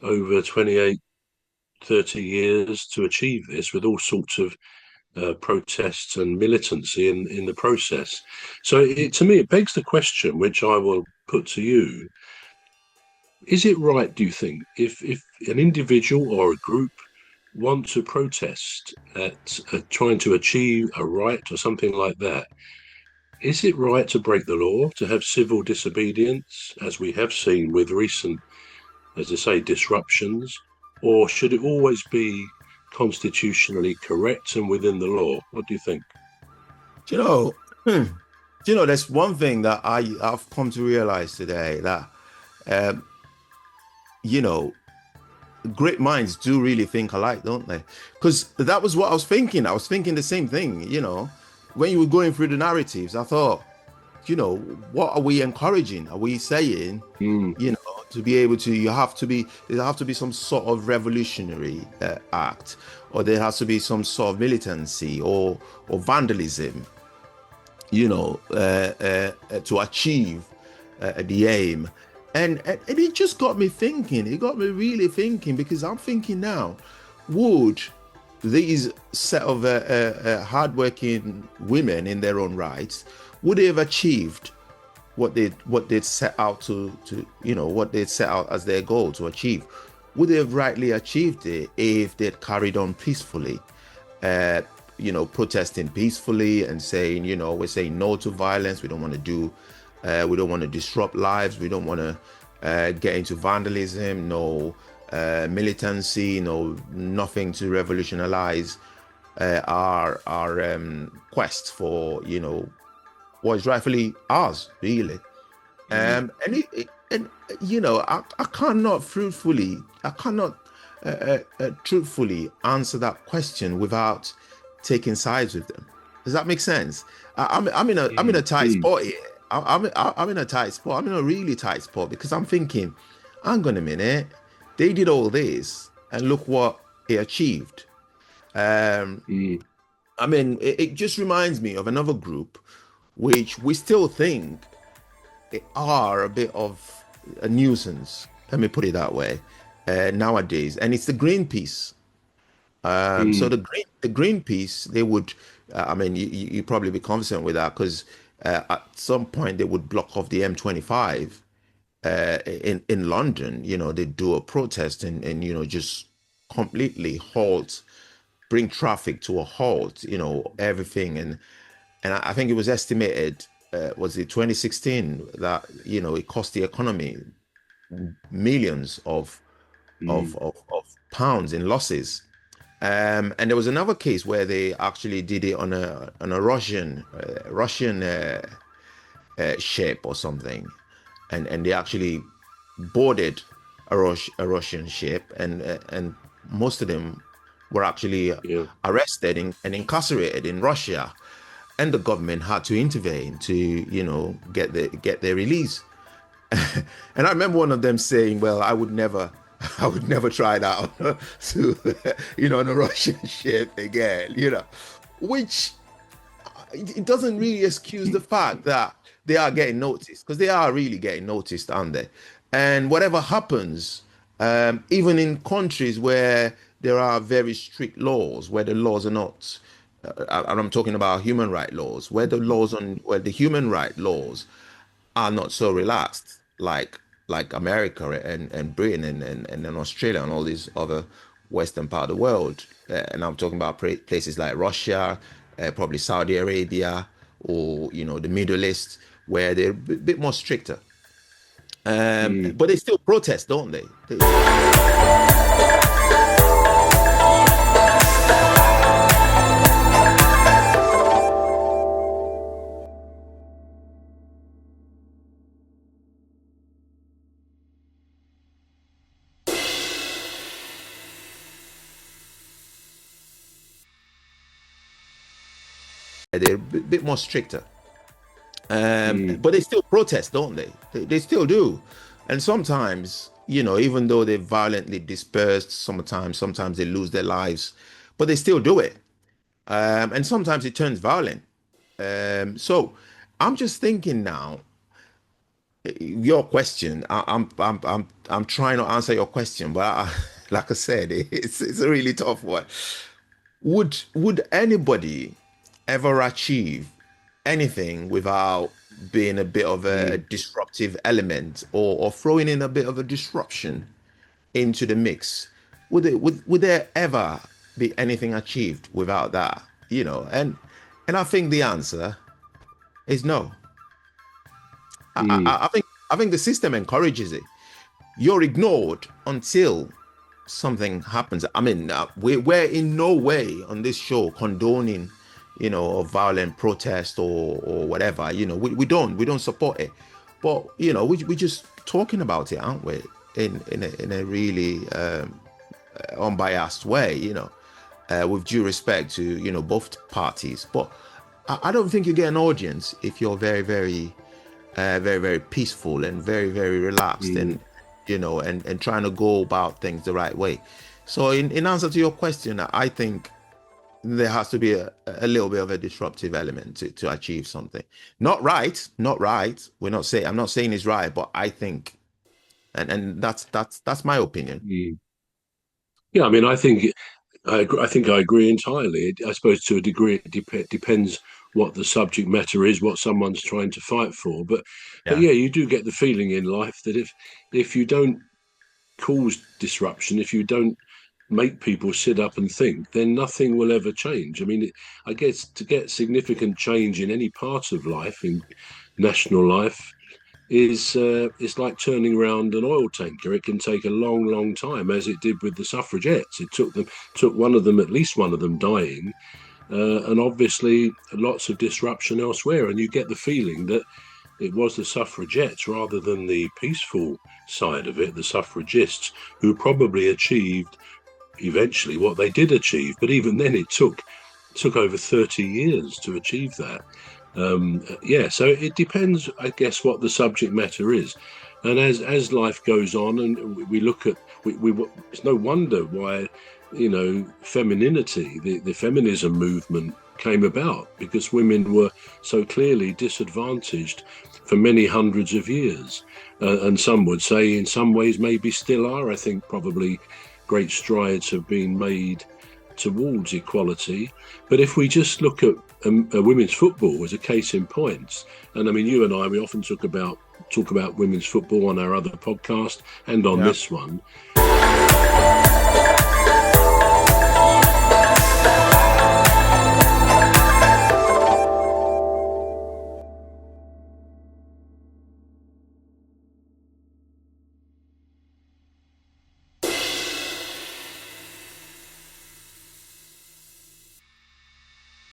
over 28, 30 years to achieve this with all sorts of protests and militancy in the process. So to me, it begs the question, which I will put to you. Is it right, do you think, if an individual or a group want to protest at trying to achieve a right or something like that, is it right to break the law, to have civil disobedience, as we have seen with recent, as I say, disruptions, or should it always be constitutionally correct and within the law? What do you think? Do you know, do you know, there's one thing that I've come to realize today that, um, you know, great minds do really think alike, don't they? Because that was what I was thinking. I was thinking the same thing, when you were going through the narratives, I thought, what are we encouraging? Are we saying, Mm, to be able to, there have to be some sort of revolutionary act, or there has to be some sort of militancy or vandalism, to achieve the aim. And it just got me thinking. It got me really thinking, because I'm thinking now, would these set of hardworking women in their own rights, would they have achieved what they'd set out what they'd set out as their goal to achieve? Would they have rightly achieved it if they'd carried on peacefully? Uh, Protesting peacefully and saying, we're saying no to violence. We don't want to disrupt lives. We don't want to get into vandalism, no militancy, nothing to revolutionize our quest for, what is rightfully ours, really. mm, I cannot truthfully answer that question without taking sides with them. Does that make sense? I'm in a mm, tight mm. spot here. I'm in a tight spot. I'm in a really tight spot, because I'm thinking, hang on a minute, they did all this and look what they achieved. Um, Mm. it just reminds me of another group which we still think they are a bit of a nuisance. Let me put it that way. Nowadays, and it's the Greenpeace. So Mm. the Greenpeace, they would, you probably be confident with that, because at some point they would block off the M25 in London. They do a protest and just completely halt, bring traffic to a halt. Everything, and I think it was estimated, was it 2016, that it cost the economy millions Mm. of pounds in losses. And there was another case where they actually did it on a Russian ship or something, and they actually boarded a Russian ship, and most of them were actually Yeah. arrested and incarcerated in Russia, and the government had to intervene to get their release. And I remember one of them saying, "Well, I would never." I would never try that on, on a Russian ship again, which it doesn't really excuse the fact that they are getting noticed, because they are really getting noticed, aren't they? And whatever happens, even in countries where there are very strict laws, where the laws are not, and I'm talking about human right laws, where the human right laws are not so relaxed, like America and Britain and then Australia and all these other western part of the world. And I'm talking about places like Russia, probably Saudi Arabia, or the Middle East, where they're a bit more stricter. Mm. But they still protest, don't they? They're a bit more stricter. Mm. But they still protest, don't they? They still do. And sometimes, even though they're violently dispersed, sometimes they lose their lives, but they still do it. And sometimes it turns violent. So I'm just thinking now, your question, I'm trying to answer your question, but like I said, it's a really tough one. Would anybody ever achieve anything without being a bit of a Mm, disruptive element, or throwing in a bit of a disruption into the mix? Would there ever be anything achieved without that? And I think the answer is no. mm, I think the system encourages it. You're ignored until something happens. I mean, we're in no way on this show condoning, a violent protest or whatever. We don't support it, but we're just talking about it, aren't we? In a really unbiased way, with due respect to both parties. But I don't think you get an audience if you're very, very very, very peaceful and very, very relaxed, mm. and trying to go about things the right way. So in answer to your question, I think there has to be a little bit of a disruptive element to achieve something. Not right, not right. I'm not saying it's right, but I think, and that's my opinion. Mm. Yeah, I mean, I think I agree entirely. I suppose to a degree it depends what the subject matter is, what someone's trying to fight for. But Yeah. yeah, you do get the feeling in life that if you don't cause disruption, if you don't make people sit up and think, then nothing will ever change. I mean, I guess to get significant change in any part of life, in national life, is it's like turning around an oil tanker. It can take a long, long time, as it did with the suffragettes. It took one of them, at least one of them, dying, and obviously lots of disruption elsewhere. And you get the feeling that it was the suffragettes rather than the peaceful side of it, the suffragists, who probably achieved eventually what they did achieve. But even then, it took over 30 years to achieve that. Yeah, so it depends, I guess, what the subject matter is. And as life goes on, and we look at, it's no wonder why, femininity, the feminism movement came about, because women were so clearly disadvantaged for many hundreds of years. And some would say, in some ways, maybe still are. I think probably great strides have been made towards equality. But if we just look at women's football as a case in point, and I mean, you and I, we often talk about women's football on our other podcast and on Yeah. this one.